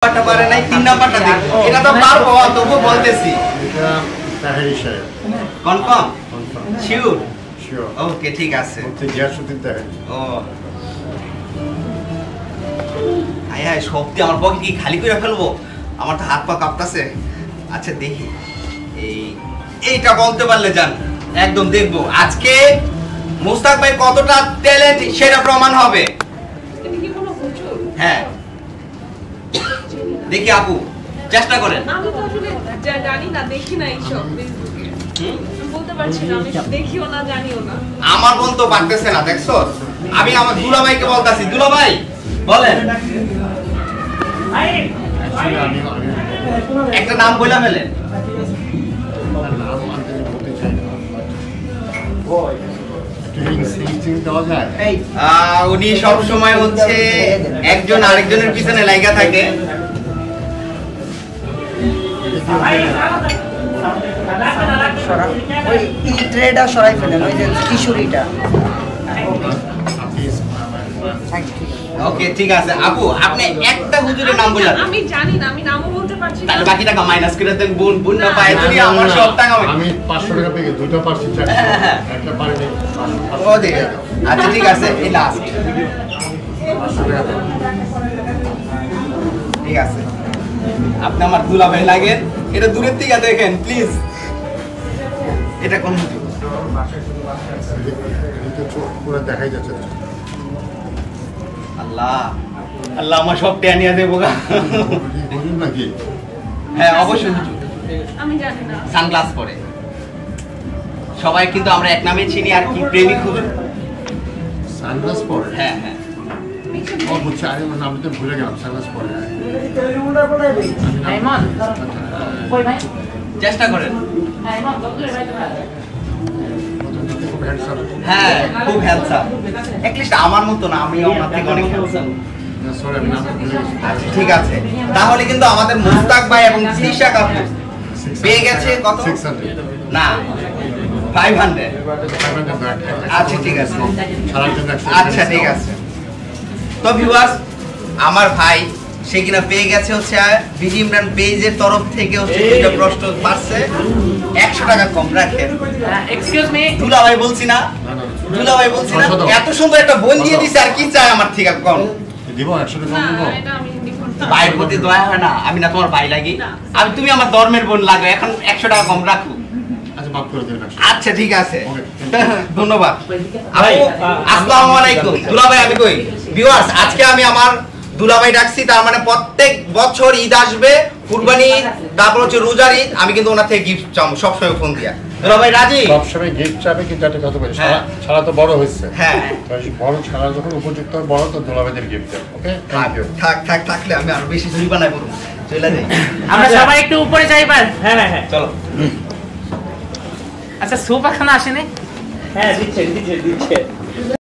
পাটা পারে নাই 3 নাম্বারটা দেখো এটা তো পারবো তবু বলতেছি এটা তাহেরি সাহেব কনফার্ম শিওর শিওর ওকে ঠিক আছে তো গিয়াসউদ্দিন তাহেরি ও আয় আয় সত্যি আমার পকেট কি খালি করে ফেলবো আমার তো হাত পা কাঁপতাছে আচ্ছা দেখি এইটা বলতে পারলে জান একদম দেখবো আজকে মুস্তাক ভাই কতটা ট্যালেন্ট সেটা প্রমাণ হবে এটা কি কোনো হুজুর? হ্যাঁ দেখি আপু চেষ্টা করেন আমি তো আসলে জানি না, দেখি না এইসব ফেসবুকে। বলতে পারছি না, আমি দেখিও না, জানিও না। আমার বোন তো পারতেছে না দেখছো আমি আমার দুলাভাইকে বলতাছি দুলাভাই বলেন অ্যাকচুয়ালি আমি একটা নাম বইলা ফেলেন নাম আনতে বলতে চাই না একটু দেওয়া যায় উনি সব সময় হচ্ছে একজন আরেকজনের পিছনে লাগা থাকে ওই ট্রেডা সরাই ফেলেন ওই যে কিশোরীটা ওকে ঠিক আছে আপু আপনি একটা হুজুরের নাম বলেন আমি জানি না, আমি নামও বলতে পারছি না। তাহলে বাকি টাকা মাইনাস করে দেন বোন বোন না পায় যদি আমার সব টাকা আমি 500 টাকা পেয়ে দুটো পারছি একটা পারিনি ও দে আচ্ছা ঠিক আছে এই লাস্ট 500 টাকা ঠিক আছে আপনি আমার দুলাভাই লাগেন এটা দূরের থেকে দেখেন প্লিজ এটা কোন হুজুর এটা চোখ পুরো দেখাই যাচ্ছে আল্লাহ আল্লাহ আমার সব টেনিয়া দেবো গা হুজুর নাকি হ্যাঁ অবশ্যই হুজুর আমি জানি না। সানগ্লাস পরে সবাই কিন্তু আমরা এক নামে চিনি আর কি প্রেমিক হুজুর সানগ্লাস পরে হ্যাঁ হ্যাঁ ও বুঝছি আরে ওর নাম তো ভুলে গেলাম সানগ্লাস পরে চেষ্টা করেন খুব হ্যান্ডসাম হ্যাঁ খুব হ্যান্ডসাম অ্যাটলিস্ট আমার মতো না আমি ওনার থেকে অনেক হ্যান্ডসাম সরি আমি নাম ভুলে গেছি আচ্ছা ঠিক আছে তাহলে কিন্তু আমাদের মুস্তাক ভাই এবং তৃষা কাপুর পেয়ে গেছে কত 600 না 500 500 আচ্ছা ঠিক আছে সারার জন্য আচ্ছা ঠিক আছে তো ভিউয়ার্স আমার ভাই সে কিনা পেয়ে গেছে হচ্ছে বিজি ইমরান পেজের তরফ থেকে হচ্ছে দুটো প্রশ্ন পারছে 100 টাকা কম রাখেন এক্সকিউজ মি দুলাভাই বলছি না দুলাভাই বলছি না এত সুন্দর একটা বোন দিয়ে দিছে আর কি চাই আমার থেকে কম দিব 100 টাকা না, দিব এটা আমি নিবো না। ভাইয়ের প্রতি দয়া হয় না আমি না তোমার ভাই লাগি আমি তুমি আমার ধর্মের বোন লাগো এখন 100 টাকা কম রাখো আচ্ছা মাফ করে দেবেন আচ্ছা ঠিক আছে Okay. ধন্যবাদ ভাই আসসালামু আলাইকুম দুলাভাই আমি কই ভিউয়ার্স আজকে আমি আমার দুলাভাই ডাকছি তার মানে প্রত্যেক বছর ঈদ আসবে কুরবানি ঈদ তারপর হচ্ছে রোজার ঈদ আমি কিন্তু ওনার থেকে গিফট চাম সবসময় ফোন দিয়া দুলাভাই রাজি সবসময় গিফট চাবে কিন্তু একটা কথা বলি হ্যাঁ। ছাড়া তো বড় হয়েছে হ্যাঁ তো বড় ছাড়া যখন উপযুক্ত হবে বড় তো দোলাবেদের গিফট দেব ওকে থ্যাংক ইউ থাকলে আমি আরো বেশি জুড়ি বানাই পড়ব চলে যাই আমরা সবাই একটু উপরে যাই এবার। হ্যাঁ হ্যাঁ হ্যাঁ চলো আচ্ছা স্যুপ এখনো আসেনি। হ্যাঁ দিচ্ছে